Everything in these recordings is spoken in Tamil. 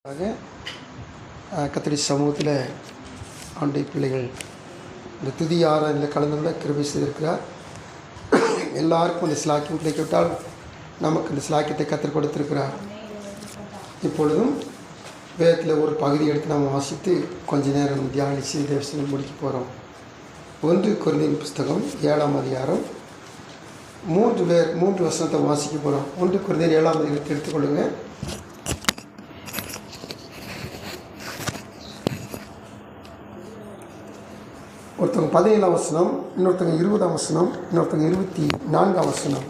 கர்த்தருடைய சமூகத்தில் ஆண்டை பிள்ளைகள் இந்த துதி ஆராதனையில் கலந்து கொள்ள கிருபை செய்திருக்கிறார். எல்லாருக்கும் இந்த சிலாக்கியம் கிடைக்கப்பட்டால் நமக்கு இந்த சிலாக்கியத்தை கற்றுக் கொடுத்திருக்கிறார். இப்பொழுதும் வேதத்தில் ஒரு பகுதி எடுத்து நாம் வாசித்து கொஞ்ச நேரம் தியானித்து தேவசனம் முடிக்க போகிறோம். 1 கொரிந்தியர் புஸ்தகம் 7ஆம் அதிகாரம் 3 வசனத்தை வாசிக்க போகிறோம். 1 கொரிந்தியர் 7ஆம் அதிகாரத்தை எடுத்துக்கொள்ளுங்கள். ஒருத்தவங்க 17ஆம் வசனம், இன்னொருத்தவங்க 20ஆம் வசனம், இன்னொருத்தவங்க 24ஆம் வசனம்.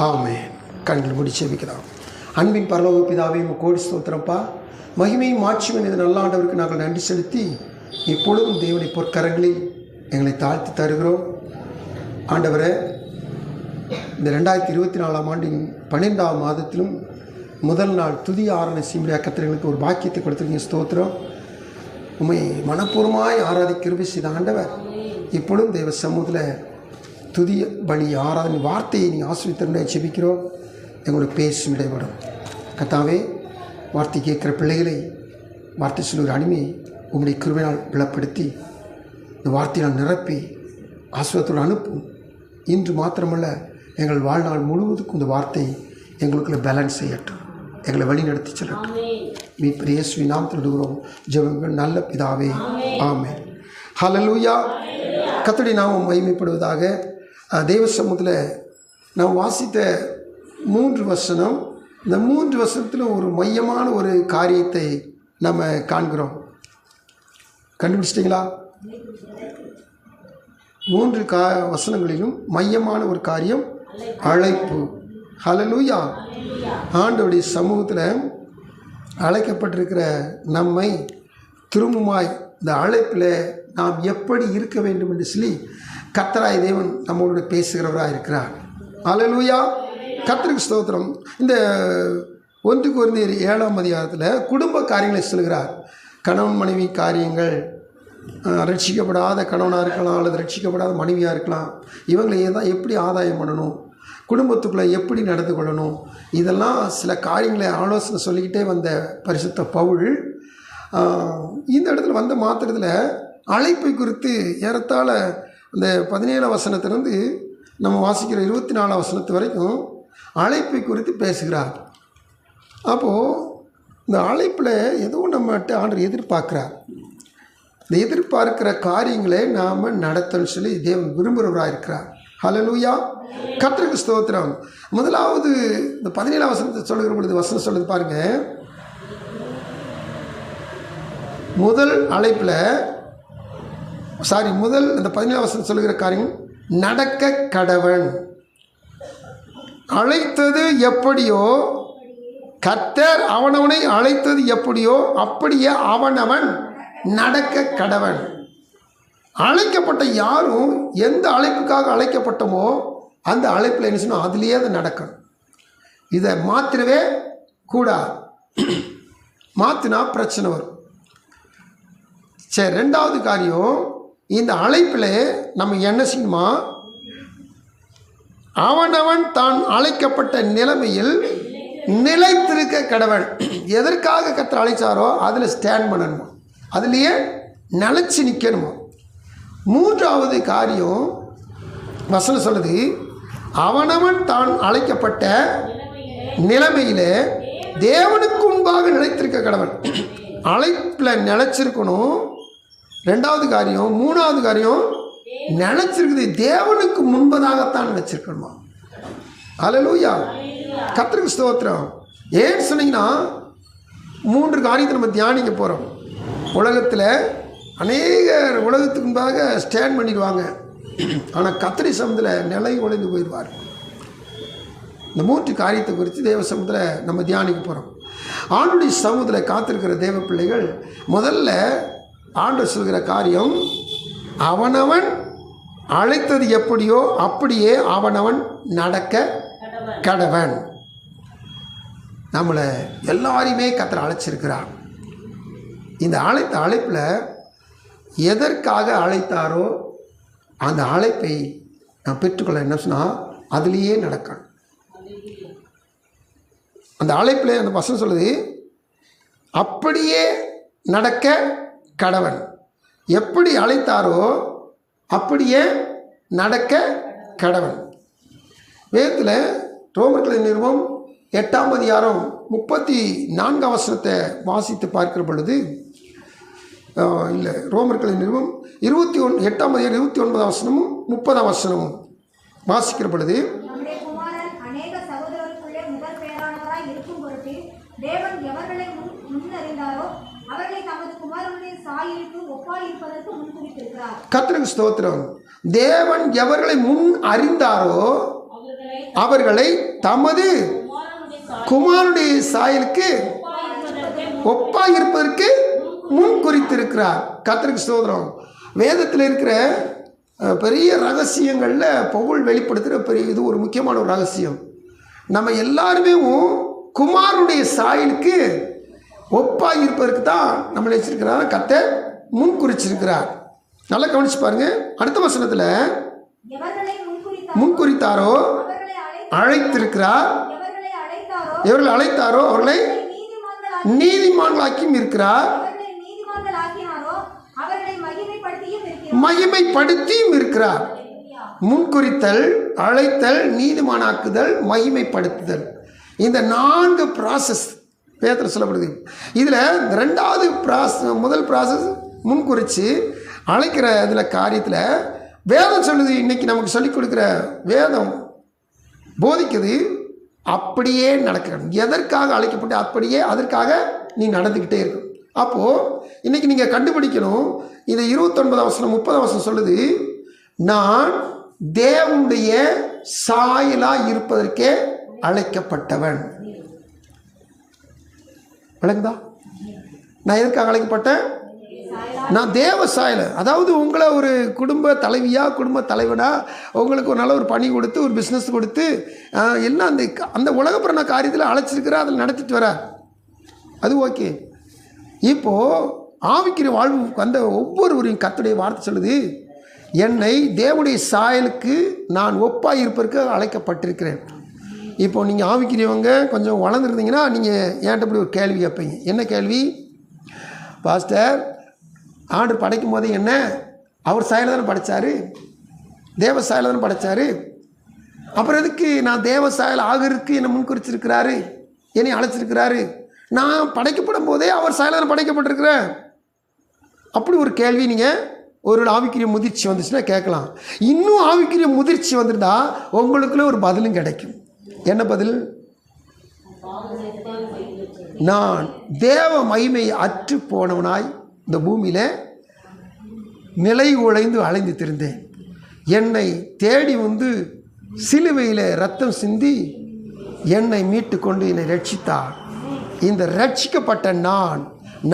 ஆமென். கண்கள் மூடி ஜெபிக்கலாம். அன்பின் பரலோக பிதாவே, கோடி ஸ்தோத்திரப்பா. மகிமையும் மாட்சியும் இந்த நல்ல ஆண்டவருக்கு நாங்கள் நன்றி செலுத்தி இப்பொழுதும் தேவனை பொற்கரங்களில் எங்களை தாழ்த்தி தருகிறோம். ஆண்டவரை, இந்த 2024ஆம் ஆண்டின் 12ஆம் மாதத்திலும் முதல் நாள் துதி ஆராதனை செய்யும்படியாக கர்த்தர்களுக்கு ஒரு பாக்கியத்தை கொடுத்துருக்கீங்க. ஸ்தோத்திரம். உண்மை மனப்பூர்வமாய் ஆராதிக்க கிருபை செய்த ஆண்டவர், இப்பொழுதும் தேவ சமூகத்தில் துதி பலி ஆராதனை வார்த்தையை நீங்கள் ஆசிரியத்திருந்தால் ஜெபிக்கிறோம். எங்களோட பேசும் இடைப்படும். கர்த்தாவே, வார்த்தை கேட்குற பிள்ளைகளை, வார்த்தை சொல்லுகிற அடிமையை உங்களுடைய கிருபையினால் பலப்படுத்தி இந்த வார்த்தையால் நிரப்பி ஆசீர்வாதத்தோடு அனுப்பும். இன்று மாத்திரமல்ல, எங்கள் வாழ்நாள் முழுவதுக்கும் இந்த வார்த்தை எங்களுக்குள்ள பேலன்ஸ் செய்யட்டும், எங்களை வழி நடத்தி செல்லட்டும். மீட்பர் இயேசுவின் நாமத்தில் விடுகிறோம் ஜெபங்கள் நல்ல பிதாவே. ஆமென். ஹல்லேலூயா. கர்த்தருடைய நாமம் மகிமைப்படுவதாக. தேவ சமூகத்தில் நாம் வாசித்த 3 வசனம், இந்த 3 வசனத்தில் ஒரு மையமான ஒரு காரியத்தை நம்ம காண்கிறோம். கண்டுபிடிச்சிட்டிங்களா? 3 வசனங்களிலும் மையமான ஒரு காரியம் அழைப்பு. ஹல்லேலூயா. ஆண்டவருடைய சமூகத்தில் அழைக்கப்பட்டிருக்கிற நம்மை திரும்புமாய் இந்த அழைப்பில் நாம் எப்படி இருக்க வேண்டும் என்று சொல்லி கர்த்தராய் தேவன் நம்மளோட பேசுகிறவராக இருக்கிறார். ஹல்லேலூயா. கர்த்தருக்கு ஸ்தோத்திரம். இந்த 1 கொரிந்தியர் 7ஆம் அதிகாரத்தில் குடும்ப காரியங்களை சொல்கிறார். கணவன் மனைவி காரியங்கள், ரட்சிக்கப்படாத கணவனாக இருக்கலாம் அல்லது ரட்சிக்கப்படாத மனைவியாக இருக்கலாம். இவங்களை எப்படி ஆதாயம் பண்ணணும், குடும்பத்துக்குள்ளே எப்படி நடந்து கொள்ளணும், இதெல்லாம் சில காரியங்களை ஆலோசனை சொல்லிக்கிட்டே வந்த பரிசுத்த பவுல் இந்த இடத்துல வந்த மாத்திரத்தில் அழைப்பை குறித்து ஏறத்தாழ இந்த 17ஆம் வசனத்திலிருந்து நம்ம வாசிக்கிற 24ஆம் வசனத்து வரைக்கும் அழைப்பை குறித்து பேசுகிறார். அப்போது இந்த அழைப்பில் ஏதோ நம்மகிட்ட ஆண்டவர் எதிர்பார்க்குறார். இந்த எதிர்பார்க்கிற காரியங்களை நாம் நடத்தணும்னு சொல்லி தேவன் விரும்புகிறவராக இருக்கிறார். ஹல்லேலூயா. கர்த்தருக்கு ஸ்தோத்திரம். முதலாவது இந்த 17ஆம் வசனத்தை சொல்லுகிற பொழுது வசனம் சொல்லுது பாருங்க. முதல் அழைப்பில் முதல் இந்த 17ஆம் வசனம் சொல்லுகிற காரியம் நடக்க கடவன். அழைத்தது எப்படியோ, கர்த்தர் அவனவனை அழைத்தது எப்படியோ அப்படியே அவனவன் நடக்க கடவன். அழைக்கப்பட்ட யாரும் எந்த அழைப்புக்காக அழைக்கப்பட்டமோ அந்த அழைப்பில் என்ன சொன்னால் அதுலேயே அது நடக்கணும். இதை மாற்றிடவே கூடாது. மாற்றினா பிரச்சனை வரும். சரி, 2வது காரியம், இந்த அழைப்பில் நம்ம என்ன செய்யணுமா, அவனவன் தான் அழைக்கப்பட்ட நிலைமையில் நிலைத்திருக்க கடவன். எதற்காக கர்த்தர் அழைச்சாரோ அதில் ஸ்டாண்ட் பண்ணணுமா, அதுலேயே நிலைச்சி நிற்கணுமா. 3வது காரியம் வசனம் சொல்லுது, அவனவன் தான் அழைக்கப்பட்ட நிலைமையில் தேவனுக்கு முன்பாக நிலைத்திருக்க கடவன். அழைப்பில் நிலைச்சிருக்கணும். 2வது காரியம். 3வது காரியம், நினைச்சிருக்குது தேவனுக்கு முன்பதாகத்தான் நினைச்சிருக்கணுமா. ஹல்லேலூயா. கர்த்தருக்கு ஸ்தோத்திரம். ஏன்னு சொன்னீங்கன்னா 3 காரியத்தை நம்ம தியானிக்க போகிறோம். உலகத்தில் அநேகர் உலகத்துக்கு முன்பாக ஸ்டாண்ட் பண்ணிடுவாங்க, ஆனால் கர்த்தருடைய சமூகத்தில் நிலை ஒழிந்து போயிடுவார். இந்த 3 காரியத்தை குறித்து தேவ சமூகத்தில் நம்ம தியானிக்க போகிறோம். ஆண்டவருடைய சமூகத்தில் காத்திருக்கிற தேவ பிள்ளைகள், முதல்ல ஆண்டவர் சொல்கிற காரியம், அவனவன் அழைத்தது எப்படியோ அப்படியே அவனவன் நடக்க கடவன். நம்மளை எல்லாரையுமே கர்த்தர் அழைச்சிருக்கிறார். இந்த அழைப்பில் எதற்காக அழைத்தாரோ அந்த அழைப்பை நான் பெற்றுக்கொள்ள என்ன சொன்னால் அதுலேயே நடக்கணும். அந்த அழைப்பில் அந்த வசனம் சொல்லுது, அப்படியே நடக்க கடவன். எப்படி அழைத்தாரோ அப்படியே நடக்க கடவன். வேதத்தில் ரோமர்கள் நிறுவம் 8ஆம் அதிகாரம் 34ஆம் வசனத்தை வாசித்து பார்க்கிற பொழுது, இல்லை, ரோமர்கள் நிறுவம் 8ஆம் அதிகாரம் 29ஆம் வசனமும் 30ஆம் வசனமும் வாசிக்கிற பொழுது, கர்த்தருக்கு ஸ்தோத்திரம். தேவன் எவர்களை முன் அறிந்தாரோ அவர்களை தமது குமாரனுடைய சாயலுக்கு ஒப்பாயிருப்பதற்கு முன் குறித்திருக்கிறார். கர்த்தருக்கு ஸ்தோத்திரம். வேதத்தில் இருக்கிற பெரிய ரகசியங்களில் பவுல் வெளிப்படுத்துகிற பெரிய இது ஒரு முக்கியமான ஒரு ரகசியம். நம்ம எல்லாருமே குமாரனுடைய சாயலுக்கு ஒப்பாக இருப்பதற்கு தான் நம்மளை வச்சிருக்கிறார். கர்த்தர் முன் குறிச்சிருக்கிறார். நல்லா கவனிச்சு பாருங்க. அடுத்த வசனத்தில் முன் குறித்தாரோ அழைத்திருக்கிறார், எவர்களை அழைத்தாரோ அவர்களை நீதிமான்களாக்கியும் இருக்கிறார், மகிமைப்படுத்தியும் இருக்கிறார். முன்குறித்தல், அழைத்தல், நீதிமானாக்குதல், மகிமைப்படுத்துதல், இந்த 4 ப்ராசஸ் வேதத்தில் சொல்லப்படுது. இதில் 2வது முதல் ப்ராசஸ் முன்குறித்து அழைக்கிற இதில் காரியத்தில் வேதம் சொல்லுது. இன்றைக்கி நமக்கு சொல்லிக் கொடுக்குற வேதம் போதிக்குது, அப்படியே நடக்கணும். எதற்காக அழைக்கப்பட்டு அப்படியே அதற்காக நீ நடந்துக்கிட்டே இருக்கும். அப்போது இன்றைக்கி நீங்கள் கண்டுபிடிக்கணும். இதை 29ஆம் வசனம் 30ஆம் வசனம் சொல்லுது, நான் தேவனுடைய சாயலாக இருப்பதற்கே அழைக்கப்பட்டவன். விளங்குதா? நான் எதற்காக அழைக்கப்பட்டேன்? நான் தேவ சாயல். அதாவது உங்களை ஒரு குடும்ப தலைவியாக குடும்ப தலைவனாக உங்களுக்கு ஒரு நல்ல ஒரு பணி கொடுத்து ஒரு பிஸ்னஸ் கொடுத்து எல்லாம் அந்த உலகப்புற காரியத்தில் அழைச்சிருக்கிறேன், அதில் நடத்திட்டு வர அது ஓகே. இப்போது ஆவிக்கிற வாழ்வு வந்த ஒவ்வொருவரையும் கர்த்தருடைய வார்த்தை சொல்லுது, என்னை தேவனுடைய சாயலுக்கு நான் ஒப்பாக இருப்பதற்கு அழைக்கப்பட்டிருக்கிறேன். இப்போது நீங்கள் ஆவிக்கிறவங்க கொஞ்சம் வளர்ந்துருந்தீங்கன்னா நீங்கள் என்கிட்ட இப்படி ஒரு கேள்வி கேட்பீங்க. என்ன கேள்வி? பாஸ்டர், ஆண்டவர் படைக்கும் போது என்ன அவர் சாயலை தானே படைத்தார், தேவ சாயலை தானே படைத்தார், அப்புறம் எதுக்கு நான் தேவ சாயல் ஆகிறதுக்கு என்னை முன்குறிச்சிருக்கிறாரு, என்னை அழைச்சிருக்கிறாரு, நான் படைக்கப்படும் போதே அவர் சாயலை தானே படைக்கப்பட்டிருக்கிறேன். அப்படி ஒரு கேள்வி நீங்கள் ஒரு ஆவிக்குரிய முதிர்ச்சி வந்துச்சுன்னா கேட்கலாம். இன்னும் ஆவிக்குரிய முதிர்ச்சி வந்துருந்தா உங்களுக்குள்ள ஒரு பதிலும் கிடைக்கும். என்ன பதில்? நான் தேவ மகிமை அற்று போனவனாய் இந்த பூமியில் நிலை உழைந்து அலைந்து திரிந்தேன். என்னை தேடி வந்து சிலுவையில் ரத்தம் சிந்தி என்னை மீட்டு கொண்டு என்னை ரட்சித்தார். இந்த ரட்சிக்கப்பட்ட நான்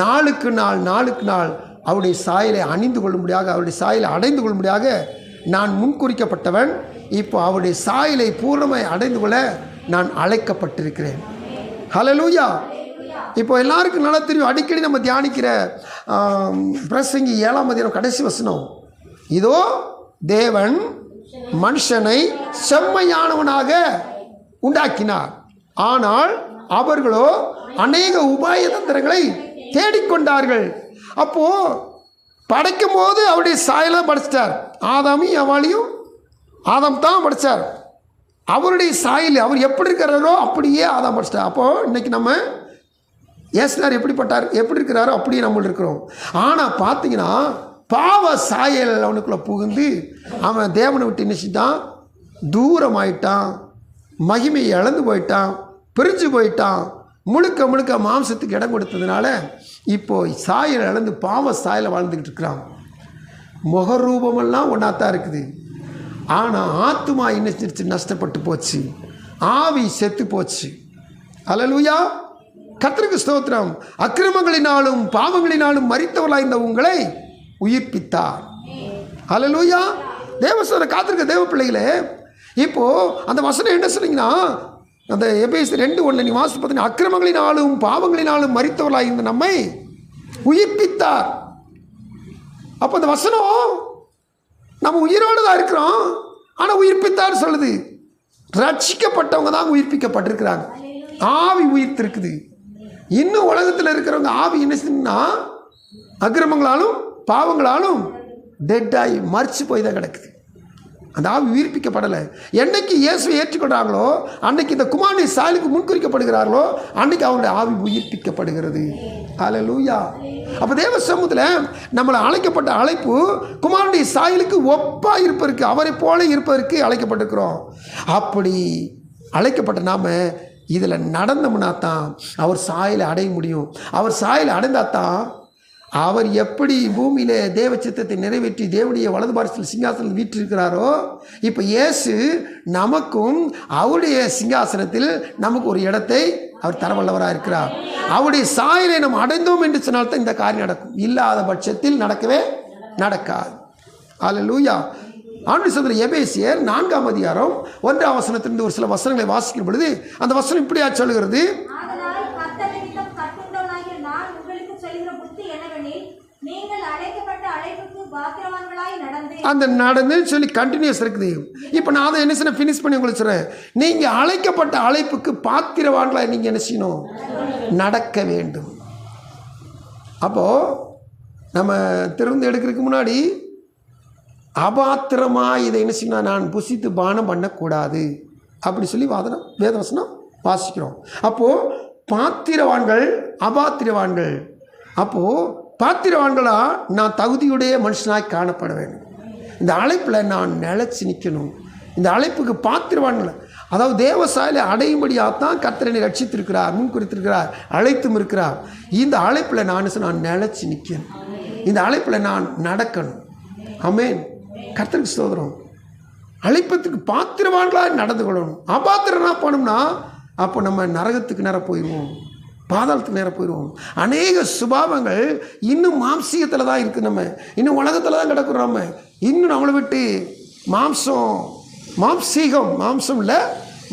நாளுக்கு நாள் அவருடைய சாயலை அணிந்து கொள்ளும்படியாக, அவருடைய சாயலை அடைந்து கொள்ளும்படியாக நான் முன்குறிக்கப்பட்டவன். இப்போ அவருடைய சாயலை பூர்ணமாய் அடைந்து கொள்ள நான் அழைக்கப்பட்டிருக்கிறேன். ஹல்லேலூயா. இப்போ எல்லாருக்கும் நல்லா தெரியும், அடிக்கடி நம்ம தியானிக்கிற பிரசங்கி 7ஆம் அதிகாரம் கடைசி வசனம், இதோ தேவன் மனுஷனை செம்மையானவனாக உண்டாக்கினார், ஆனால் அவர்களோ அநேக உபாய தந்திரங்களை தேடிக்கொண்டார்கள். அப்போது படைக்கும் போது அவருடைய சாயலாக படைச்சிட்டார். ஆதாமையும் எவாளையும் ஆதாம் தான் படைத்தார். அவருடைய சாயல் அவர் எப்படி இருக்கிறாரோ அப்படியே ஆதாம் படைச்சிட்டார். அப்போது இன்றைக்கி நம்ம ஏசுனார் எப்படி இருக்கிறாரோ அப்படியே நம்ம இருக்கிறோம். ஆனால் பார்த்தீங்கன்னா பாவ சாயல் அவனுக்குள்ளே புகுந்து அவன் தேவனை விட்டு நினைச்சிட்டான், தூரமாயிட்டான், மகிமையை இழந்து போயிட்டான், பிரிஞ்சு போயிட்டான். முழுக்க மாம்சத்துக்கு இடம் கொடுத்ததுனால இப்போ சாயல் இழந்து பாவ சாயலை வாழ்ந்துக்கிட்டு இருக்கிறான். முகரூபமெல்லாம் ஒன்றா தான் இருக்குது. ஆனால் ஆத்துமா என்ன நஷ்டப்பட்டு போச்சு, ஆவி செத்து போச்சு. ஹல்லேலூயா. கர்த்தருக்கு ஸ்தோத்திரம். அக்கிரமங்களினாலும் பாவங்களினாலும் மரித்தவர்களாக இருந்த உங்களை உயிர்ப்பித்தார். ஹல்லேலூயா. தேவசோர காத்திருக்க தேவ பிள்ளைகளே, இப்போது அந்த வசனம் என்ன சொன்னீங்கன்னா, அந்த எபேசியர் 2:1 நீ வாசித்து பார்த்தீங்கன்னா, அக்கிரமங்களினாலும் பாவங்களினாலும் மரித்தவர்களாக இருந்த நம்மை உயிர்ப்பித்தார். அப்போ அந்த வசனம் நம்ம உயிரோடு தான் இருக்கிறோம், ஆனால் உயிர்ப்பித்தார் சொல்லுது. ரட்சிக்கப்பட்டவங்க தான் உயிர்ப்பிக்கப்பட்டிருக்கிறாங்க. ஆவி உயிர்த்திருக்குது. இன்னும் உலகத்தில் இருக்கிறவங்க ஆவி என்ன செய்யணும்னா அக்கிரமங்களாலும் பாவங்களாலும் டெட்டாகி மறிச்சு போய் தான் கிடக்குது. அந்த ஆவி உயிர்ப்பிக்கப்படலை. என்னைக்கு இயேசுவை ஏற்றுக்கொள்கிறாங்களோ அன்னைக்கு இந்த குமாரனுடைய சாயலுக்கு முன்குறிக்கப்படுகிறார்களோ அன்னைக்கு அவருடைய ஆவி உயிர்ப்பிக்கப்படுகிறது. அல்லேலூயா. அப்போ தேவ சமூகத்தில் நம்மளை அழைக்கப்பட்ட அழைப்பு குமாரனுடைய சாயலுக்கு ஒப்பாக இருப்பதற்கு, அவரை போல இருப்பதற்கு அழைக்கப்பட்டிருக்கிறோம். அப்படி அழைக்கப்பட்ட நாம் இதில் நடந்தோம்னா தான் அவர் சாயலை அடைய முடியும். அவர் சாயலை அடைந்தால் தான் அவர் எப்படி பூமியில் தேவ சித்தத்தை நிறைவேற்றி தேவனுடைய வலது பாரசத்தில் சிங்காசனத்தில் வீற்றிருக்கிறாரோ, இப்போ இயேசு நமக்கும் அவருடைய சிங்காசனத்தில் நமக்கு ஒரு இடத்தை அவர் தரவல்லவராக இருக்கிறார். அவருடைய சாயலை நம்ம அடைந்தோம் என்று சொன்னால்தான் இந்த காரியம் நடக்கும். இல்லாத பட்சத்தில் நடக்கவே நடக்காது. அல்லேலூயா. ஆண்டு சொல்கிற எபேசியர் 4ஆம் அதிகாரம் 1ஆம் வசனத்திலிருந்து ஒரு சில வசனங்களை வாசிக்கும் பொழுது அந்த வசனம் இப்படியா சொல்கிறது. அந்த நடந்து சொல்லி கண்டினியூஸ் இருக்குது. இப்போ நான் அதை என்ன செய்ய ஃபினிஷ் பண்ணி உங்களுக்கு சொல்கிறேன். நீங்கள் அழைக்கப்பட்ட அழைப்புக்கு பாத்திரவான்களாக நீங்கள் என்ன செய்யணும்? நடக்க வேண்டும். அப்போது நம்ம திறந்து எடுக்கிறதுக்கு முன்னாடி அபாத்திரமாக இதை என்ன செய்யணும், நான் புசித்து பானம் பண்ணக்கூடாது அப்படி சொல்லி வேதவசனம் வாசிக்கிறோம். அப்போது பாத்திரவான்கள் அபாத்திரவான்கள். அப்போது பாத்திரவான்களாக நான் தகுதியுடைய மனுஷனாய் காணப்பட வேண்டும். இந்த அழைப்பில் நான் நிலைச்சி நிற்கணும். இந்த அழைப்புக்கு பாத்திரவான்கள், அதாவது தேவசாயில அடையும்படியாகத்தான் கர்த்தரை ரட்சித்திருக்கிறார், முன் குறித்திருக்கிறார், அழைத்தும் இருக்கிறார். இந்த அழைப்பில் நான் நிலைச்சி நிற்கணும். இந்த அழைப்பில் நான் நடக்கணும். ஆமென். கர்த்தருக்கு ஸ்தோத்திரம். அழைப்பத்துக்கு பாத்திரவான்களாக நடந்து கொள்ளணும். அபாத்திரனா போனோம்னா அப்போ நம்ம நரகத்துக்கு நேரம் போயிடுவோம், பாதாளத்துக்கு நேரம் போயிடுவோம். அநேக சுபாவங்கள் இன்னும் மாம்சீகத்தில் தான் இருக்குது. நம்ம இன்னும் உலகத்தில் தான் கிடக்கிறோம். நம்ம இன்னும் நம்மளை விட்டு மாம்சம் இல்லை,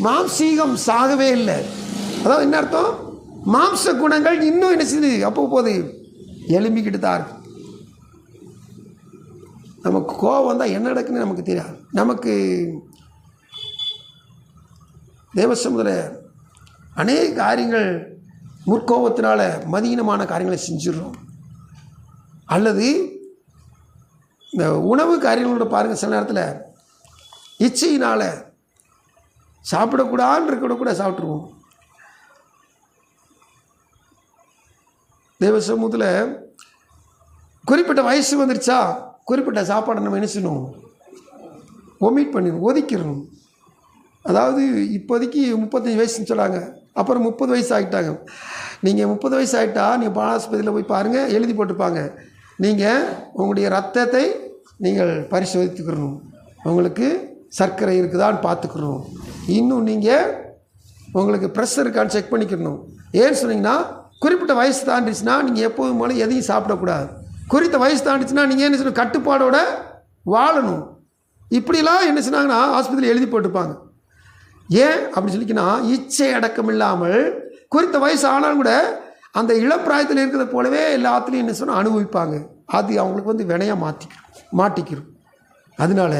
மாம்சீகம் சாகவே இல்லை. அதாவது என்ன அர்த்தம்? மாம்ச குணங்கள் இன்னும் என்ன செய்யுது, அப்போ போது எலும்பிக்கிட்டு தான் இருக்கு. நமக்கு கோபம் வந்தால் என்ன நடக்குன்னு நமக்கு தெரியாது. நமக்கு தேவசமுதிர அநேக காரியங்கள் முற்கோபத்தினால மதியீனமான காரியங்களை செஞ்சிடறோம். அல்லது இந்த உணவு காரியங்களோட பாருங்கள், சில நேரத்தில் இச்சையினால் சாப்பிடக்கூடாதுன்னு இருக்கக்கூட சாப்பிட்ருவோம். தேவ சமூகத்தில் குறிப்பிட்ட வயசு வந்துருச்சா குறிப்பிட்ட சாப்பாடை நம்ம என்ன செய்யணும்? ஒமிட் பண்ணிடணும், ஒதுக்கிடணும். அதாவது இப்போதைக்கு 35 வயசுன்னு சொல்லாங்க, அப்புறம் 30 வயசு ஆகிட்டாங்க. நீங்கள் 30 வயசு ஆகிட்டா நீங்கள் பாலாஸ்பத்திரியில் போய் பாருங்கள், எழுதி போட்டுப்பாங்க, நீங்கள் உங்களுடைய ரத்தத்தை நீங்கள் பரிசோதித்துக்கணும், உங்களுக்கு சர்க்கரை இருக்குதான்னு பார்த்துக்கணும், இன்னும் நீங்கள் உங்களுக்கு ப்ரெஷர் இருக்கான்னு செக் பண்ணிக்கணும். ஏன்னு சொன்னீங்கன்னா குறிப்பிட்ட வயசு தாண்டிச்சுன்னா நீங்கள் எப்போதும் போல எதையும் சாப்பிடக்கூடாது. குறித்த வயசு தாண்டிச்சுன்னா நீங்கள் என்ன செய்யணும்? கட்டுப்பாடோடு வாழணும். இப்படிலாம் என்ன சொன்னாங்கன்னா ஆஸ்பத்திரியில் எழுதி போட்டுப்பாங்க. ஏன் அப்படி சொல்லிக்கினா, இச்சை அடக்கம் இல்லாமல் குறித்த வயசு ஆனாலும் கூட அந்த இளப்பிராயத்தில் இருக்கிறத போலவே எல்லாத்துலேயும் என்ன சொன்னால் அனுபவிப்பாங்க. அது அவங்களுக்கு வந்து வினையாக மாட்டிக்கிறோம். அதனால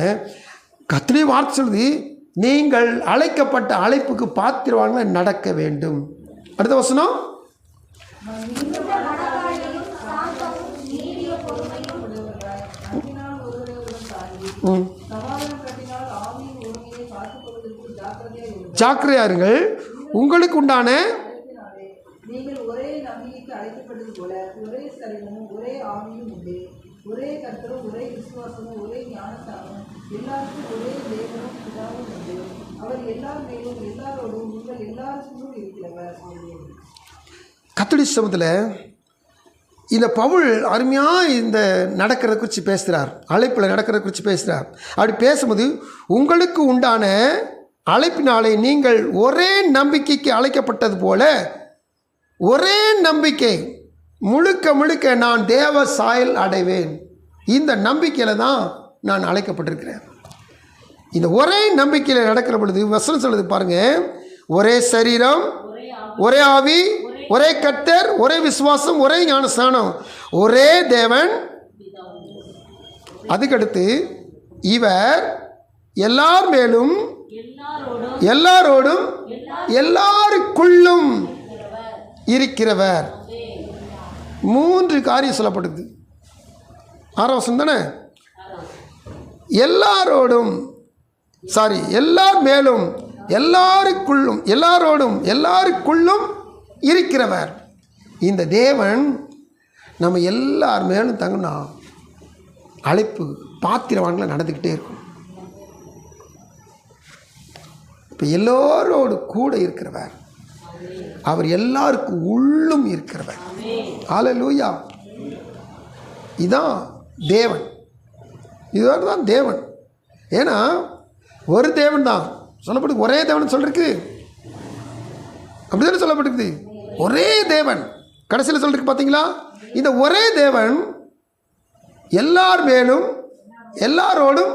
கர்த்தருடைய வார்த்தை சொல்லுது, நீங்கள் அழைக்கப்பட்ட அழைப்புக்கு பாத்திரவான்களாக நடக்க வேண்டும். அடுத்த வசனம், ஜாக்கிரதையாருங்கள், உங்களுக்கு உண்டான நீங்கள் ஒரே நம்பிக்கைக்கு அழைக்கப்பட்டது போல ஒரே சரீரமும் ஒரே ஆவியும் உண்டு, ஒரே கர்த்தரும் ஒரே விசுவாசமும் ஒரே ஞானசாரமும் எல்லாருக்கும் ஒரே தேவனும் பிதாவும் உண்டு. அவர் எல்லார் மேலும் எல்லாரோடும் உங்கள் எல்லாருக்கும் இருக்கிறவர். கர்த்தருடைய சமூகத்தில் இந்த பவுல் அருமையாக இந்த நடக்கிறத குறித்து பேசுகிறார், அழைப்பில் நடக்கிறத குறித்து பேசுகிறார். அப்படி பேசும்போது உங்களுக்கு உண்டான அழைப்பினாலே நீங்கள் ஒரே நம்பிக்கைக்கு அழைக்கப்பட்டது போல ஒரே நம்பிக்கை முழுக்க நான் தேவ சாயல் அடைவேன், இந்த நம்பிக்கையில் தான் நான் அழைக்கப்பட்டிருக்கிறேன். இந்த ஒரே நம்பிக்கையில் நடக்கிற பொழுது வசனம் சொல்லுது பாருங்க, ஒரே சரீரம், ஒரே ஆவி, ஒரே கர்த்தர், ஒரே விசுவாசம், ஒரே ஞானஸ்நானம், ஒரே தேவன். அதுக்கடுத்து இவர் எல்லார் மேலும், எல்லாரோடும், எல்லாருக்குள்ளும் இருக்கிறவர். 3 காரியம் சொல்லப்படுது. 6ஆம் வசனம் தானே? எல்லாரோடும், எல்லார் மேலும், எல்லாருக்குள்ளும், எல்லாரோடும், எல்லாருக்குள்ளும் இருக்கிறவர். இந்த தேவன் நம்ம எல்லார் மேலும் தங்கினா அழைப்பு பாத்திரவான்களை நடந்துக்கிட்டே இருக்கும். இப்போ எல்லோரோடு கூட இருக்கிறவர், அவர் எல்லாருக்கும் உள்ளும் இருக்கிறவர். ஹல்லேலூயா. இதான் தேவன், இதுதான் தேவன். ஏன்னா ஒரு தேவன் தான் சொல்லப்படுது, ஒரே தேவன் சொல்லிருக்கு. அப்படிதானே சொல்லப்பட்டிருக்குது, ஒரே தேவன். கடைசியில் சொல்லிருக்கு பார்த்தீங்களா? இந்த ஒரே தேவன் எல்லார் மேலும், எல்லாரோடும்,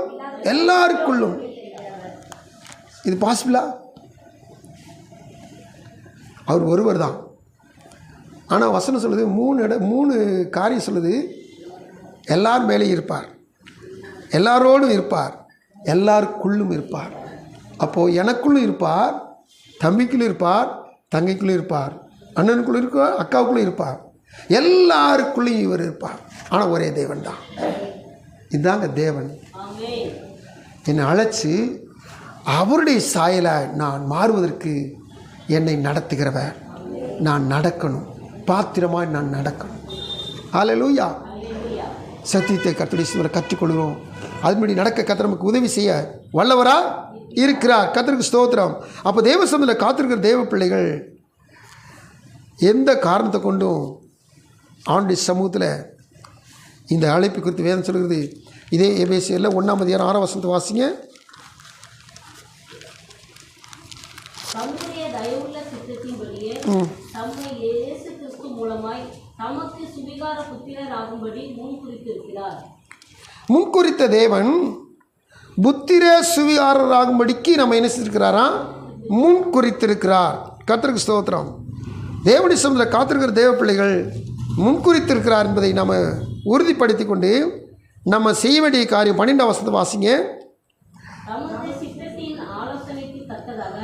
எல்லாருக்குள்ளும். இது பாசிபிளா? அவர் ஒருவர் தான். ஆனால் வசனம் சொல்லுது 3 காரியம் சொல்லுது. எல்லார் மேலேயும் இருப்பார், எல்லாரோடும் இருப்பார், எல்லாருக்குள்ளும் இருப்பார். அப்போது எனக்குள்ளும் இருப்பார், தம்பிக்குள்ளும் இருப்பார், தங்கைக்குள்ளும் இருப்பார், அண்ணனுக்குள்ளும் இருப்பார், அக்காவுக்குள்ளும் இருப்பார், எல்லாருக்குள்ளேயும் இவர் இருப்பார். ஆனால் ஒரே தேவன் தான். இதுதாங்க தேவன். என்னை அழைச்சி அவருடைய சாயலை நான் மாறுவதற்கு என்னை நடத்துகிறவர். நான் நடக்கணும், பாத்திரமாக நான் நடக்கணும். ஹல்லேலூயா. சத்தியத்தை கர்த்தருடைய கற்றுக்கொள்கிறோம். அதுபடி நடக்க கர்த்தர் நமக்கு உதவி செய்ய வல்லவரா இருக்கிறார். கர்த்தருக்கு ஸ்தோத்திரம். அப்போ தேவ சமூகத்தில் காத்திருக்கிற தேவ பிள்ளைகள் எந்த காரணத்தை கொண்டும் ஆண்டுடைய சமூகத்தில் இந்த அழைப்பு குறித்து வேதம் சொல்கிறது. இதே எபேசியரில் 1ஆம் அதிகாரம் 6ஆம் வசனத்தை வாசிங்க. தம்முடைய தயவுள்ள சித்தத்தின்படியே தம்மை இயேசு கிறிஸ்து மூலமாய் தமக்கு சுவிகார புத்திரராகும்படி முன்குறித்திருக்கிறார். முன்குறித்த தேவன் புத்திர சுவிகாரராகும்படிக்கு நம்ம என்ன செஞ்சிருக்கிறாரா? முன்குறித்திருக்கிறார். கர்த்தருக்கு ஸ்தோத்திரம். தேவனுடைய சமூகத்தில் காத்திருக்கிற தேவ பிள்ளைகள் முன்குறித்திருக்கிறார் என்பதை நம்ம உறுதிப்படுத்தி கொண்டு நம்ம செய்ய வேண்டிய காரியம் 12ஆம் வசனத்தை வாசிங்க. தமது சித்தத்தின் ஆலோசனைக்கு தக்கதாக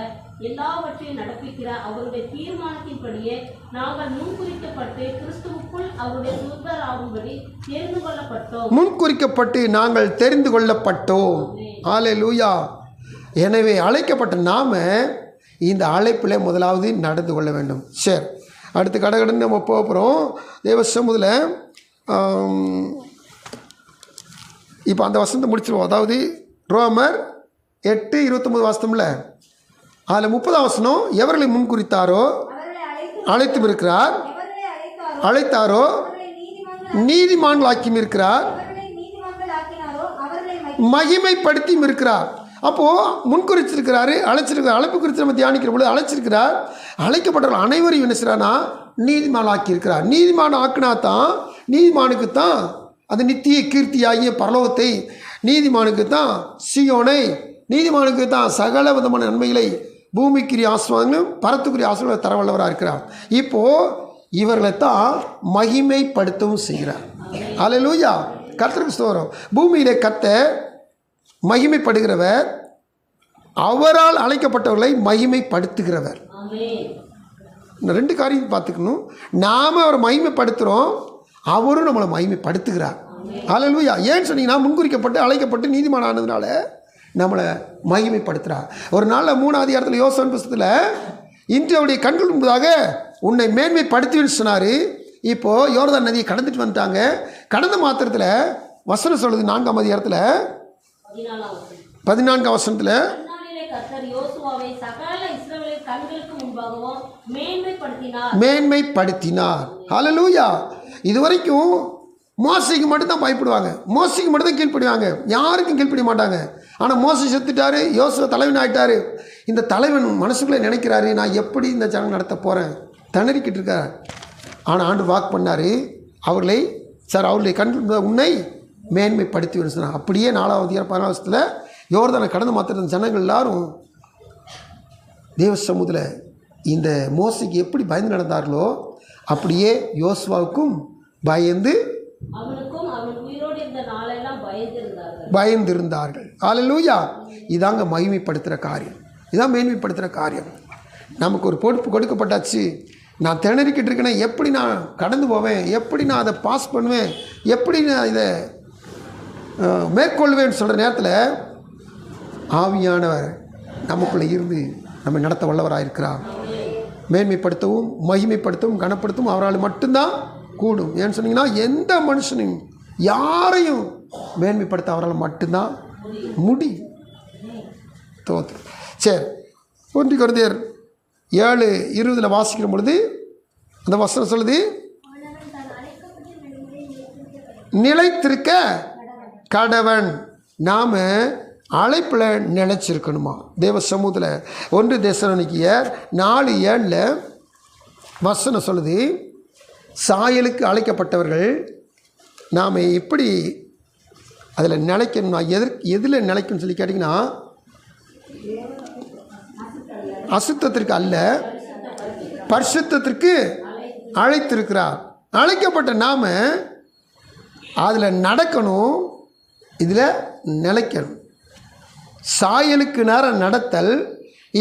எல்லாவற்றையும் நடப்பிக்கிற அவருடைய தீர்மானத்தின்படியே நாங்கள் முன்குறிக்கப்பட்டு கிறிஸ்துவுக்குள் அவருடைய சுதந்திரராகும்படி தெரிந்து கொள்ளப்பட்டோம். முன்குறிக்கப்பட்டு நாங்கள் தெரிந்து கொள்ளப்பட்டோம். ஹல்லேலூயா. எனவே அழைக்கப்பட்ட நாம இந்த அழைப்பில் முதலாவது நடந்து கொள்ள வேண்டும். சரி, அடுத்து கடகடன்னு நம்ம போக போகிறோம் தேவ சமூகத்தில். இப்போ அந்த வசனத்தை முடிச்சிருவோம். அதாவது ரோமர் 8:29 வாசனம்ல அதில் 30ஆம் வசனம், எவர்களை முன்குறித்தாரோ அழைத்தும் இருக்கிறார், அழைத்தாரோ நீதிமான்களாக்கியும் இருக்கிறார், மகிமைப்படுத்தியும் இருக்கிறார். அப்போது முன்குறிச்சிருக்கிறாரு, அழைச்சிருக்கிறார். அழைப்பு குறித்து நம்ம தியானிக்கிற பொழுது அழைச்சிருக்கிறார். அழைக்கப்பட்டவர்கள் அனைவரையும் என்ன செய்கிறார்னா நீதிமான் ஆக்கியிருக்கிறார். நீதிமான் ஆக்கினா தான் நீதிமானுக்கு தான் அது நித்திய கீர்த்தியாகிய பரலோகத்தை, நீதிமானுக்கு தான் சீயோனை, நீதிமானுக்கு தான் சகல விதமான நன்மைகளை, பூமிக்குரிய ஆசீர்வாதங்களும் பரத்துக்குரிய ஆசீர்வாதம் தரவல்லவராக இருக்கிறார். இப்போது இவர்களை தான் மகிமைப்படுத்தவும் செய்கிறார். ஹல்லேலூயா. கர்த்தருக்கு ஸ்தோத்திரம். பூமியிலே கர்த்தர் மகிமைப்படுகிறவர், அவரால் அழைக்கப்பட்டவர்களை மகிமைப்படுத்துகிறவர். இந்த 2 காரியம் பார்த்துக்கணும். நாம் அவரை மகிமைப்படுத்துகிறோம், அவரும் நம்மளை மகிமைப்படுத்துகிறார். ஹல்லேலூயா. ஏன்னு சொன்னீங்கன்னா முன்குறிக்கப்பட்டு அழைக்கப்பட்டு நீதிமான் ஆனதுனால நம்மளை மகிமைப்படுத்துகிறார். ஒரு நாளில் 3ஆம் அதிகாரத்தில் யோசுவாவின் புத்தகத்தில் இன்று அவருடைய கண்கள் முன்பதாக உன்னை மேன்மைப்படுத்துவேன்னு சொன்னார். இப்போது யோர்தான் நதியை கடந்துட்டு வந்துட்டாங்க. கடந்த மாத்திரத்தில் வசனம் சொல்லுது 4ஆம் அதிகாரத்தில் 14ஆம் வசனத்தில் மேன்மைப்படுத்தினார். ஹல்லேலூயா. இதுவரைக்கும் மோசைக்கு மட்டும்தான் பயப்படுவாங்க, மோசைக்கு மட்டும்தான் கீழ்ப்படுவாங்க, யாருக்கும் கீழ்ப்படிய மாட்டாங்க. ஆனால் மோசை செத்துட்டாரு, யோசுவா தலைவன் ஆகிட்டார். இந்த தலைவன் மனசுக்குள்ளே நினைக்கிறாரு, நான் எப்படி இந்த ஜனங்கள் நடத்த போகிறேன், திணறிக்கிட்டு இருக்கார். ஆனால் ஆண்டு வாக்கு பண்ணார், அவர்களை அவருடைய கண் உன்னை மேன்மைப்படுத்தி சொன்னார். அப்படியே 4ஆம் அதிகாரம் 14ஆம் வசனத்தில் யோர்தானை கடந்து மாத்திர ஜனங்கள் எல்லாரும் தேவ சமூகத்தில் இந்த மோசைக்கு எப்படி பயந்து நடந்தார்களோ அப்படியே யோசுவாவுக்கும் பயந்து பயந்திருந்தார்கள். அல்லேலூயா. இதாங்க மகிமைப்படுத்துகிற காரியம், இதான் மேன்மைப்படுத்துகிற காரியம். நமக்கு ஒரு பொறுப்பு கொடுக்கப்பட்டாச்சு. நான் திணறிக்கிட்டு இருக்கேன்னா எப்படி நான் கடந்து போவேன், எப்படி நான் அதை பாஸ் பண்ணுவேன், எப்படி நான் இதை மேற்கொள்வேன்னு சொல்கிற நேரத்தில் ஆவியானவர் நமக்குள்ளே இருந்து நம்ம நடத்த வல்லவராக இருக்கிறார். மேன்மைப்படுத்தவும் மகிமைப்படுத்தவும் கனப்படுத்தவும் அவரால் மட்டும்தான் கூடும். ஏன்னு சொன்னீங்கன்னா எந்த மனுஷனையும் யாரையும் மேன்மைப்படுத்த அவரால் மட்டும்தான் முடியும். தோற்று. சரி, 1 கொரிந்தியர் 7:20 வாசிக்கிற பொழுது அந்த வசனம் சொல்லுது, நிலைத்திருக்க கடவன். நாம் அழைப்பில் நிலைச்சிருக்கணுமா தேவ சமூகத்தில். 1 தெசலோனிக்கேயர் 4:7 வசனம் சொல்லுது, சாயலுக்கு அழைக்கப்பட்டவர்கள் நாம் எப்படி அதில் நிலைக்கணும்னா எதில் நிலைக்கணும்னு சொல்லி கேட்டிங்கன்னா அசுத்தத்திற்கு அல்ல பரிசுத்தத்திற்கு அழைத்திருக்கிறார். அழைக்கப்பட்ட நாம் அதில் நடக்கணும், இதில் நிலைக்கணும். சாயலுக்கு நேரம் நடத்தல்,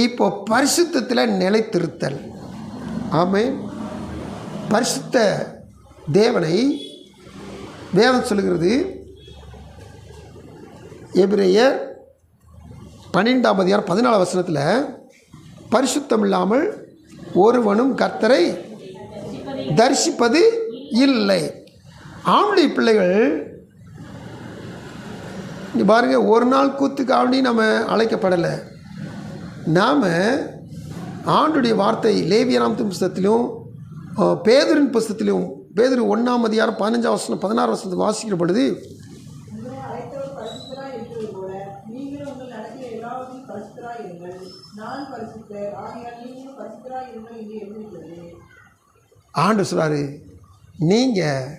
இப்போ பரிசுத்தத்தில் நிலைத்திருத்தல். ஆமென். பரிசுத்த தேவனை வேதம் சொல்லுகிறது, எபிரேயர் 12:14 பரிசுத்தம் இல்லாமல் ஒருவனும் கர்த்தரை தரிசிப்பது இல்லை. ஆண்டுடைய பிள்ளைகள் பாருங்கள், ஒரு நாள் கூத்துக்கு ஆண்டி நம்ம அழைக்கப்படலை. நாம் ஆண்டுடைய வார்த்தை லேவியராம் புஸ்தகத்திலும் பேதுரின் புஸ்தகத்திலும் பேதுரு 1:15 வாசிக்கிற பொழுது, ஆண்டு சொல்றாரு, நீங்கள்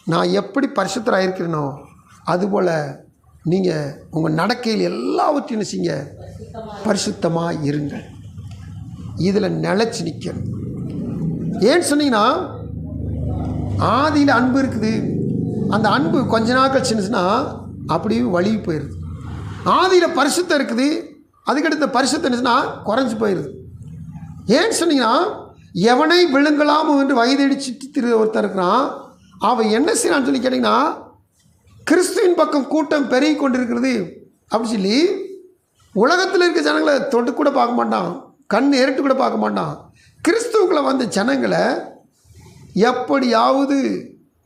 நான் எப்படி பரிசுத்தராக இருக்கிறேனோ அதுபோல் நீங்கள் உங்கள் நடக்கையில் எல்லாவற்றையும் செய்யுங்க, பரிசுத்தமாக இருங்கள். இதில் நிலைச்சி நிற்கணும். ஏன்னு சொன்னீங்கன்னா ஆதியில் அன்பு இருக்குது, அந்த அன்பு கொஞ்ச நாள் கழிச்சுன்னா அப்படியே வழுவி போயிடுது. ஆதியில் பரிசுத்தம் இருக்குது, அதுக்கடுத்த பரிசுத்தம் இருந்துச்சுன்னா குறைஞ்சி போயிடுது. ஏன்னு சொன்னீங்கன்னா எவனை விழுங்கலாமோ என்று வயதடிச்சுட்டு திரு ஒருத்தர் இருக்கிறான், அவன் என்ன செய்யறான்னு சொல்லி கேட்டிங்கன்னா கிறிஸ்துவின் பக்கம் கூட்டம் பெருகி கொண்டிருக்கிறது அப்படின்னு சொல்லி உலகத்தில் இருக்க ஜனங்களை தொட்டு கூட பார்க்க மாட்டான், கண் ஏறிட்டு கூட பார்க்க மாட்டான். கிறிஸ்துவுக்குள்ளே வந்த ஜனங்களை எப்படியாவது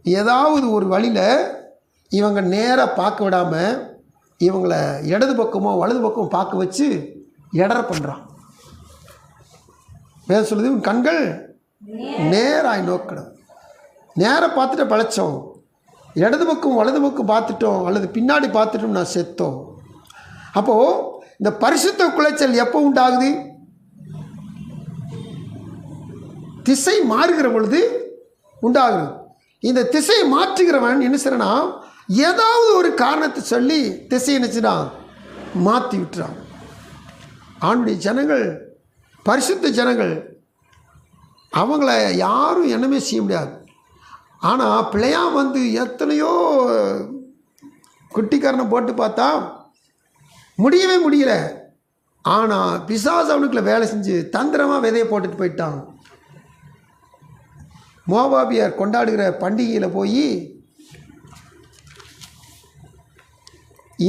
ஏதாவது ஒரு வழியில் இவங்க நேராக பார்க்க விடாமல் இவங்களை இடது பக்கமோ வலது பக்கமோ பார்க்க வச்சு எடர பண்ணுறான். வேறு சொல்லுது, உன் கண்கள் நேராக நோக்கணும். நேராக பார்த்துட்டு பழைச்சோம், இடது பக்கம் வலது பக்கம் பார்த்துட்டோம் அல்லது பின்னாடி பார்த்துட்டோம், நான் செத்தோம். அப்போது இந்த பரிசுத்த குலைச்சல் எப்போ உண்டாகுது? திசை மாறுகிற பொழுது உண்டாகுது. இந்த திசையை மாற்றுகிறவன் என்ன செய்யறனா, ஏதாவது ஒரு காரணத்தை சொல்லி திசையை நினச்சிடான் மாற்றி விட்டுறான். ஆண்டுடைய ஜனங்கள் பரிசுத்த ஜனங்கள், அவங்கள யாரும் என்னமே செய்ய முடியாது. ஆனால் பிள்ளையாக வந்து எத்தனையோ குட்டிக்காரனை போட்டு பார்த்தா முடியவே முடியல. ஆனால் பிசாசு அவனுக்குள்ள வேலை செஞ்சு தந்திரமாக விதையை போட்டுட்டு போயிட்டான். மோவாபியர் கொண்டாடுகிற பண்டிகையில் போய்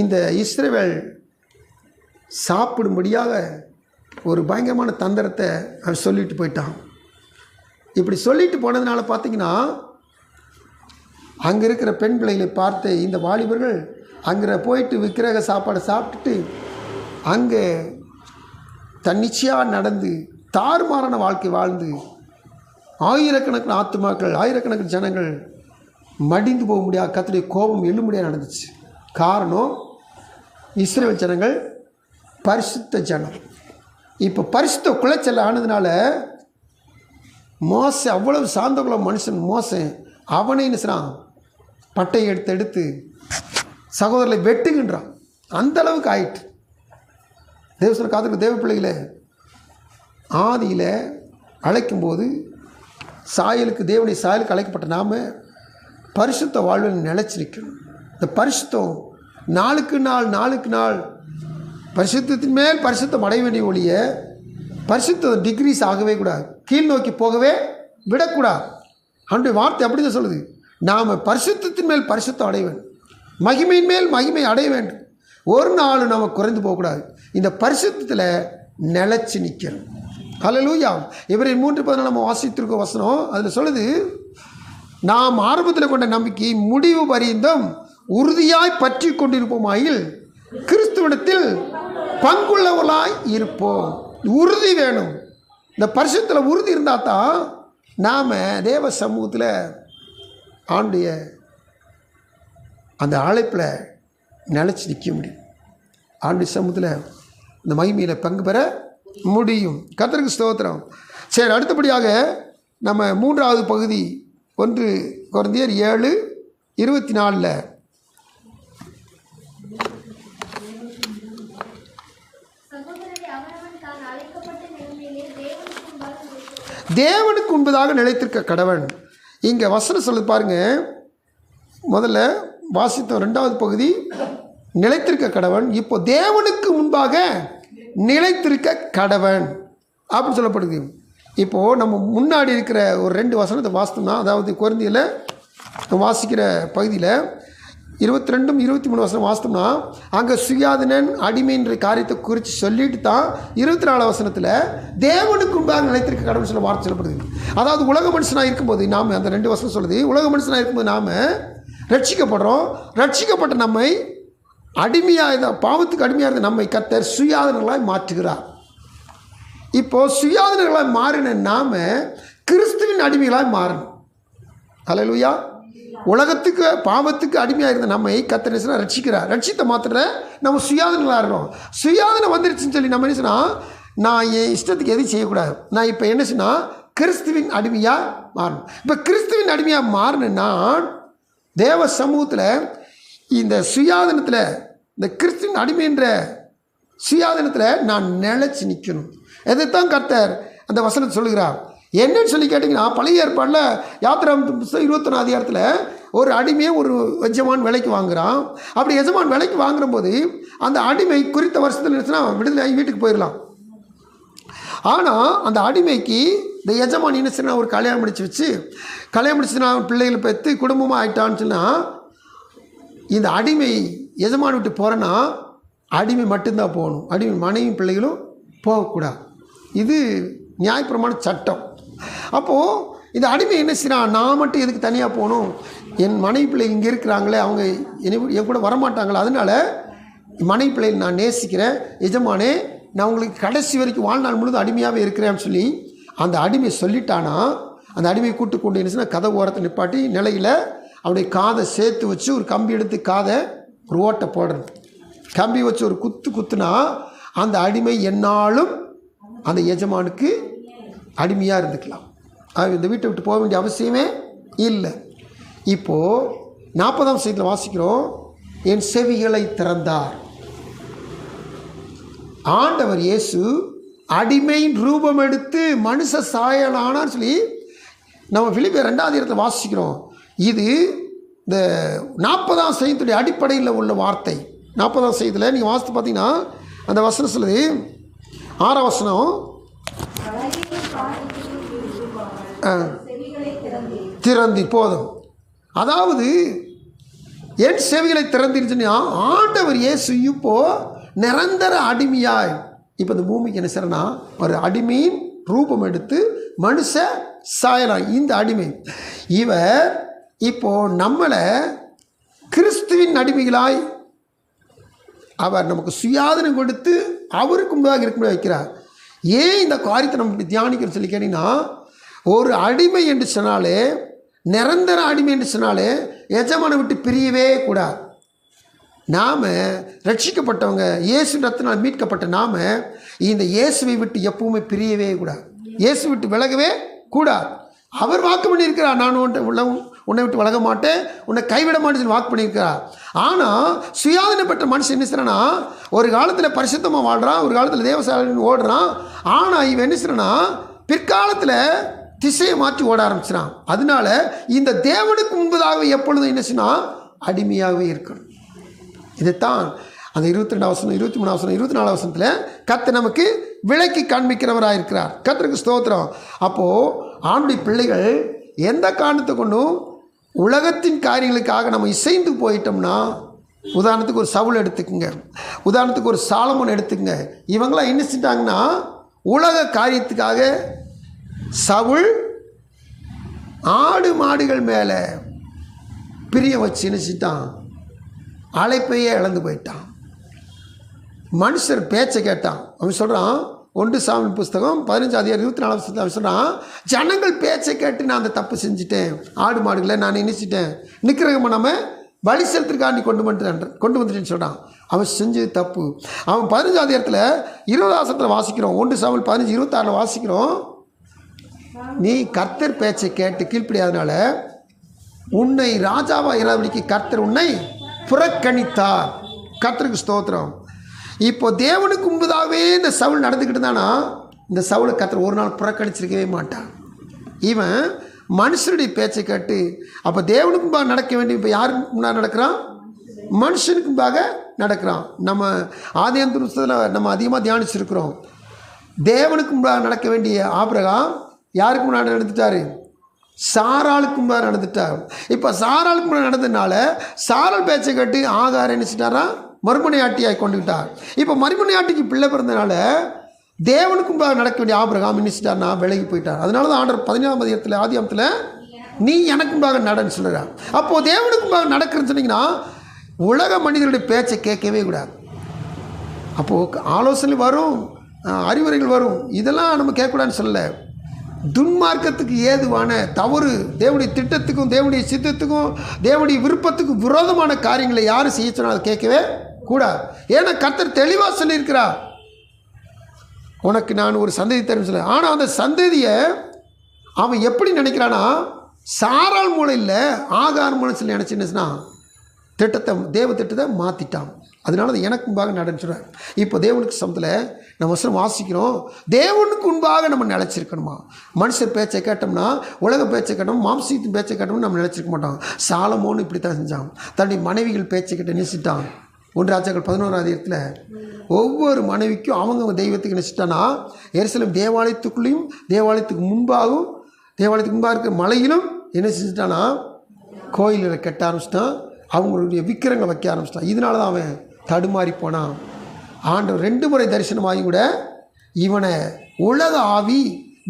இந்த இஸ்ரவேல் சாப்பிடும்படியாக ஒரு பயங்கரமான தந்திரத்தை அவன் சொல்லிட்டு போயிட்டான். இப்படி சொல்லிட்டு போனதுனால பார்த்திங்கன்னா அங்கே இருக்கிற பெண் பிள்ளைகளை பார்த்து இந்த வாலிபர்கள் அங்கே போயிட்டு விக்கிரக சாப்பாடு சாப்பிட்டுட்டு அங்கே தன்னிச்சையாக நடந்து தாறுமாறான வாழ்க்கை வாழ்ந்து ஆயிரக்கணக்கான ஆத்துமாக்கள் ஆயிரக்கணக்கான ஜனங்கள் மடிந்து போக முடியாது, கர்த்தருடைய கோபம் எழும்படியாக நடந்துச்சு. காரணம், இஸ்ரவேல் ஜனங்கள் பரிசுத்த ஜனம். இப்போ பரிசுத்த குலைச்சல் ஆனதுனால மோசே அவ்வளவு சார்ந்த குல மனுஷன் மோசே அவனை நினைச்சான், பட்டையை எடுத்து சகோதரர்களை வெட்டுகின்றான். அந்த அளவுக்கு ஆயிட்டு. தேவசன காத்திருக்க தேவ பிள்ளைகளே, ஆதியில் அழைக்கும்போது சாயலுக்கு தேவனுடைய சாயலுக்கு அழைக்கப்பட்ட நாம் பரிசுத்த வாழ்வில் நிலைச்சிருக்கணும். இந்த பரிசுத்தம் நாளுக்கு நாள் பரிசுத்தத்தின் மேல் பரிசுத்தம் அடைய வேண்டிய ஒழிய பரிசுத்த டிகிரீஸ் ஆகவே கூடாது, கீழ் நோக்கி போகவே விடக்கூடாது. அவனுடைய வார்த்தை அப்படி தான் சொல்லுது, நாம் பரிசுத்தத்தின் மேல் பரிசுத்தம் அடைய வேண்டும், மகிமையின் மேல் மகிமை அடைய வேண்டும். ஒரு நாள் நம்ம குறைந்து போகக்கூடாது. இந்த பரிசுத்தத்தில் நிலைச்சி நிற்கணும். ஹல்லேலூயா. எபிரேயர் 3:14 நம்ம வாசித்திருக்க வசனம் அதில் சொல்லுது, நாம் ஆரம்பத்தில் கொண்ட நம்பிக்கை முடிவு பரியந்தம் உறுதியாய் பற்றி கொண்டிருப்போமாயில் கிறிஸ்துவிடத்தில் பங்குள்ளவர்களாய் இருப்போம். உறுதி வேணும். இந்த பரிசுத்தத்தில் உறுதி இருந்தால் தான் நாம் தேவ சமூகத்தில் ஆண்டுடைய அந்த அழைப்பில் நிலச்சி நிற்க முடியும். ஆண்டு சமூகத்தில் இந்த மகிமையில் பங்கு பெற முடியும். கர்த்தருக்கு ஸ்தோத்திரம். சரி, அடுத்தபடியாக நம்ம 3வது பகுதி 1 கொரிந்தியர் 7:24 தேவனுக்கு முன்பதாக நிலைத்திருக்க கடவன். இங்கே வசனம் சொல்லு பாருங்க. முதல்ல வாசித்தோம் 2வது பகுதி நிலைத்திருக்க கடவன். இப்போ தேவனுக்கு முன்பாக நிலைத்திருக்க கடவன் அப்படின்னு சொல்லப்படுது. இப்போது நம்ம முன்னாடி இருக்கிற ஒரு 2 வசனத்தை வாசித்தோம்னா, அதாவது கொரிந்தியில் வாசிக்கிற பகுதியில் 22, 23 வசனம் வாசித்தோம்னா அங்கே சுயாதீனன் அடிமைன்ற காரியத்தை குறித்து சொல்லிட்டு தான் 24 வசனத்தில் தேவனுக்கு முன்பாக நிலைத்திருக்க கடவுள் சொல்ல வார்த்தை சொல்லப்படுது. அதாவது உலக மனுஷனாக இருக்கும்போது நாம், அந்த 2 வசனம் சொல்லுது, உலக மனுஷனாக இருக்கும்போது நாம் ரட்சிக்கப்படுறோம். ரட்சிக்கப்பட்ட நம்மை அடிமையாக பாவத்துக்கு அடிமையாக இருந்த நம்மை கர்த்தர் சுயாதீனர்களாய் மாற்றுகிறார். இப்போது சுயாதீனர்களாய் மாறின நாம் கிறிஸ்துவின் அடிமைகளாய் மாறணும். ஹல்லேலூயா. உலகத்துக்கு பாவத்துக்கு அடிமையாக இருந்த நம்மை கர்த்தர் என்ன ரட்சிக்கிறார். ரட்சித்த மாத்திர நம்ம சுயாதீனங்களாக இருக்கிறோம். சுயாதீனம் வந்துருச்சுன்னு சொல்லி நம்ம என்ன சொன்னால், நான் என் இஷ்டத்துக்கு எதுவும் செய்யக்கூடாது. நான் இப்போ என்ன சொன்னால் கிறிஸ்துவின் அடிமையாக மாறணும். இப்போ கிறிஸ்துவின் அடிமையாக மாறினா தேவ சமூகத்தில் இந்த சுயாதீனத்தில், இந்த கிறிஸ்துவின் அடிமைன்ற சுயாதீனத்தில் நான் நிலைச்சி நிற்கணும். எதைத்தான் கர்த்தர் அந்த வசனத்தை சொல்லுகிறார். என்னன்னு சொல்லி கேட்டிங்கன்னா, பழைய ஏற்பாடில் யாத்திராகமம் புத்தகம் 21 அதிகாரத்தில் ஒரு அடிமையை ஒரு எஜமான் விலைக்கு வாங்குகிறான். அப்படி எஜமான் விலைக்கு வாங்குற போது அந்த அடிமை குறித்த வருஷத்தில் இருந்துச்சுன்னா விடுதலை வீட்டுக்கு போயிடலாம். ஆனால் அந்த அடிமைக்கு இந்த எஜமான் என்ன சொன்னால் ஒரு கல்யாணம் முடிச்சுன்னா பிள்ளைகளை பெற்று குடும்பமாக ஆகிட்டான்னு சொன்னால், இந்த அடிமை எஜமான் விட்டு போகிறேன்னா அடிமை மட்டும்தான் போகணும், அடிமை மனைவி பிள்ளைகளும் போகக்கூடாது. இது நியாயப்பிரமாண சட்டம். அப்போது இந்த அடிமை என்ன செய்யறான், நான் மட்டும் எதுக்கு தனியாக போகணும், என் மனைவி பிள்ளை இங்கே இருக்கிறாங்களே, அவங்க என் கூட வரமாட்டாங்களே, அதனால் மனைவி பிள்ளைகளை நான் நேசிக்கிறேன், எஜமானே நான் உங்களுக்கு கடைசி வரைக்கும் வாழ்நாள் முழுதும் அடிமையாகவே இருக்கிறேன்னு சொல்லி அந்த அடிமை சொல்லிட்டானா, அந்த அடிமையை கூட்டு கொண்டு என்ன செய்யணும், கதை ஓரத்தை நிப்பாட்டி நிலையில் அவனுடைய காதை சேர்த்து வச்சு ஒரு கம்பி எடுத்து காதை ஒரு ஓட்டை போடுறது. கம்பி வச்சு ஒரு குத்துனா அந்த அடிமை என்னாலும் அந்த எஜமானுக்கு அடிமையாக இருந்துக்கலாம். இந்த வீட்டை விட்டு போக வேண்டிய அவசியமே இல்லை. இப்போது 40ஆம் வசனத்தில் வாசிக்கிறோம், என் செவிகளை திறந்தார். ஆண்டவர் இயேசு அடிமையின் ரூபம் எடுத்து மனுஷ சாயலானான்னு சொல்லி நம்ம பிலிப்பியர் 2ஆம் அதிகாரத்தில் வாசிக்கிறோம். இது இந்த 40ஆம் வசனத்துடைய அடிப்படையில் உள்ள வார்த்தை. 40ஆம் வசனத்தில் நீங்கள் வாசித்து பார்த்தீங்கன்னா அந்த வசனம் சொல்லுது, 6ஆம் வசனம், திறந்தி போதும். அதாவது என் செவிகளை திறந்துருச்சுன்னா ஆண்டவர் இயேசு இப்போ நிரந்தர அடிமையாய் இப்போ இந்த பூமிக்கு என்ன செய்யறனா ஒரு அடிமையின் ரூபம் எடுத்து மனுஷ சாயலாய் இந்த அடிமை இவர் இப்போ நம்மளை கிறிஸ்துவின் அடிமைகளாய் அவர் நமக்கு சுயாதீனம் கொடுத்து அவருக்கு முன்பாக இருக்க வைக்கிறார். ஏன் இந்த காரியத்தை நம்ம இப்படி தியானிக்கிறோம் சொல்லி கேட்டிங்கன்னா, ஒரு அடிமை என்று சொன்னாலே, நிரந்தர அடிமை என்று சொன்னாலே எஜமானை விட்டு பிரியவே கூடாது. நாம் ரட்சிக்கப்பட்டவங்க, இயேசு ரத்தினால் மீட்கப்பட்ட நாம் இந்த இயேசுவை விட்டு எப்பவுமே பிரியவே கூடாது, இயேசு விட்டு விலகவே கூடாது. அவர் வாக்கு பண்ணியிருக்கிறார், நான் உன்னை விட்டு விலக மாட்டேன், உன்னை கைவிட மாட்டேன்னு சொல்லி வாக்கு பண்ணியிருக்கிறார். ஆனால் சுயாதீனப்பட்ட மனுஷன் என்ன செய்யறானா, ஒரு காலத்தில் பரிசுத்தமாக வாழ்கிறான், ஒரு காலத்தில் தேவசாலைன்னு ஓடுறான். ஆனால் இவன் என்ன செய்யறானா, பிற்காலத்தில் திசையை மாற்றி ஓட ஆரம்பிச்சிடான். அதனால இந்த தேவனுக்கு முன்பதாக எப்பொழுதும் என்ன செய்யணும், அடிமையாகவே இருக்கணும். இதைத்தான் அந்த 22 வசனம், 23 வசனம், 24 வசனத்தில் கர்த்தர் நமக்கு விளக்கி காண்பிக்கிறவராக இருக்கிறார். கர்த்தருக்கு ஸ்தோத்திரம். அப்போது ஆணுடைய பிள்ளைகள் எந்த காரணத்தை கொண்டும் உலகத்தின் காரியங்களுக்காக நம்ம இசைந்து போயிட்டோம்னா, உதாரணத்துக்கு ஒரு சவுல் எடுத்துக்குங்க, உதாரணத்துக்கு ஒரு சாலமோன் எடுத்துக்கங்க. இவங்களாம் என்ன செஞ்சிட்டாங்கன்னா, உலக காரியத்துக்காக சவுல் ஆடு மாடுகள் மேலே பிரியம் வச்சு நினச்சிட்டான், அழைப்பையே இழந்து போயிட்டான். மனுஷர் பேச்சை கேட்டான். அவன் சொல்கிறான், 1 சாமுவேல் புஸ்தகம் 15:24 அவன் சொல்கிறான், ஜனங்கள் பேச்சை கேட்டு நான் அந்த தப்பு செஞ்சுட்டேன், ஆடு மாடுகளை நான் நினைச்சிட்டேன், நிற்கிறவங்க நம்ம வழி செலுத்திற்காண்டி கொண்டு வந்துட்டேன்னு சொல்கிறான். அவன் செஞ்சது தப்பு. அவன் 15 20 வாசிக்கிறோம், 1 சாமுவேல் 15:26 வாசிக்கிறோம், நீ கர்த்தர் பேச்சை கேட்டு கீழ்ப்படியாதனால உன்னை ராஜாவாக இராதபடிக்கு கர்த்தர் உன்னை புறக்கணித்தார். கர்த்தருக்கு ஸ்தோத்திரம். இப்போ தேவனுக்கு முன்பதாகவே இந்த சவுல் நடந்துக்கிட்டு தானா, இந்த சவுலை கர்த்தர் ஒரு நாள் புறக்கணிச்சிருக்கவே மாட்டான். இவன் மனுஷனுடைய பேச்சை கேட்டு, அப்போ தேவனுக்கு முன்பாக நடக்க வேண்டிய இப்போ யாருக்கு முன்னாடி நடக்கிறான், மனுஷனுக்கு முன்பாக நடக்கிறான். நம்ம ஆதியாகம புத்தகத்தில் நம்ம அதிகமாக தியானிச்சிருக்கிறோம். தேவனுக்கு முன்பாக நடக்க வேண்டிய ஆபிரகாம் யாருக்கு முன்னாடி நடந்துட்டார், சாராளுக்கு முன்னாடி நடந்துட்டார். இப்போ சாராளுக்கு முன்னாடி நடந்ததுனால சாராள் பேச்சை கேட்டு ஆகார் நினைச்சிட்டாரா, மறுமனையாட்டியாய் கொண்டுக்கிட்டார். இப்போ மறுமனையாட்டிக்கு பிள்ளை பிறந்தனால தேவனுக்கு முன்பாக நடக்க வேண்டிய ஆபிரகாம் நினைச்சிட்டார்னா விலகி போயிட்டார். அதனால தான் ஆண்டவர் 14 ஆதியாகமத்தில் நீ எனக்கு முன்பாக நடன்னு சொல்கிறார். அப்போது தேவனுக்கு முன்பாக நடக்கிறேன்னு சொன்னீங்கன்னா உலக மனிதர்களுடைய பேச்சை கேட்கவே கூடாது. அப்போது ஆலோசனை வரும், அறிவுரைகள் வரும், இதெல்லாம் நம்ம கேட்கக்கூடாதுன்னு சொல்லலை. துன்மார்க்கத்துக்கு ஏதுவான தவறு, தேவனுடைய திட்டத்துக்கும் தேவனுடைய சித்தத்துக்கும் தேவனுடைய விருப்பத்துக்கும் விரோதமான காரியங்களை யாரும் செய்ய சொன்னால் அதை கேட்கவே கூடாது. ஏன்னா கர்த்தர் தெளிவாக சொல்லியிருக்கிறார், உனக்கு நான் ஒரு சந்ததி தரேன்னு சொல்ல. ஆனால் அந்த சந்ததியை அவன் எப்படி நினைக்கிறான்னா, சாராள் மூலம் இல்லை ஆகார் மூலம் சொல்லி நினச்சின்னா திட்டத்தை, தேவ திட்டத்தை மாற்றிட்டான். அதனால அது எனக்கு முன்பாக நடன்னு சொல்கிறார். இப்போ தேவனுக்கு சமத்தில் நம்ம வசனம் வாசிக்கிறோம், தேவனுக்கு முன்பாக நம்ம நிலச்சிருக்கணுமா. மனுஷர் பேச்சை கேட்டோம்னா, உலக பேச்சை கேட்டோம், மாம்சத்தின் பேச்சை கேட்டோம்னா நம்ம நினச்சிருக்க மாட்டோம். சாலமோன்னு இப்படி தான் செஞ்சான், தன்னுடைய மனைவிகள் பேச்சை கேட்டு நினைச்சிட்டான். 1 ராஜாக்கள் 11 ஒவ்வொரு மனைவிக்கும் அவங்க தெய்வத்துக்கு நினச்சிட்டானா, எருசலேம் தேவாலயத்துக்குள்ளேயும் தேவாலயத்துக்கு முன்பாகவும் தேவாலயத்துக்கு முன்பாக இருக்கிற மலையிலும் என்ன செஞ்சுட்டானா, கோயில்களை கட்ட ஆரம்பிச்சிட்டான், அவங்களுடைய விக்கிரங்களை வைக்க ஆரம்பிச்சிட்டான். இதனால தான் அவன் தடுமாறி போனான். ஆண்டவர் 2 முறை தரிசனமாகி கூட இவனை உலக ஆவி,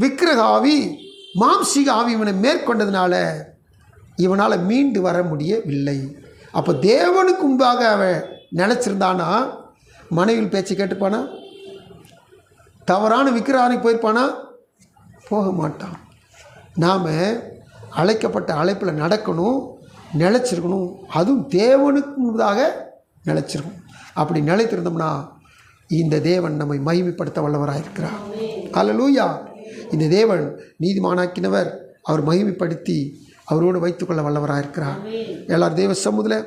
விக்கிரக ஆவி, மாம்சீக ஆவி இவனை மேற்கொண்டதுனால இவனால் மீண்டு வர முடியவில்லை. அப்போ தேவனுக்கு முன்பாக அவன் நினச்சிருந்தானா மனைவியில் பேச்சு கேட்டுப்பானா, தவறான விக்கிரகாనికి போயிருப்பானா, போக மாட்டான். நாம் அழைக்கப்பட்ட அழைப்பில் நடக்கணும், நிலைச்சிருக்கணும், அதுவும் தேவனுக்கு முன்பதாக நிலைச்சிருக்கணும். அப்படி நிலைத்திருந்தோம்னா இந்த தேவன் நம்மை மகிமைப்படுத்த வல்லவராக இருக்கிறார். அல்லேலூயா. இந்த தேவன் நீதிமானாக்கினவர், அவர் மகிமைப்படுத்தி அவரோடு வைத்துக்கொள்ள வல்லவராக இருக்கிறார். எல்லாரும் தேவ சமூகத்தில்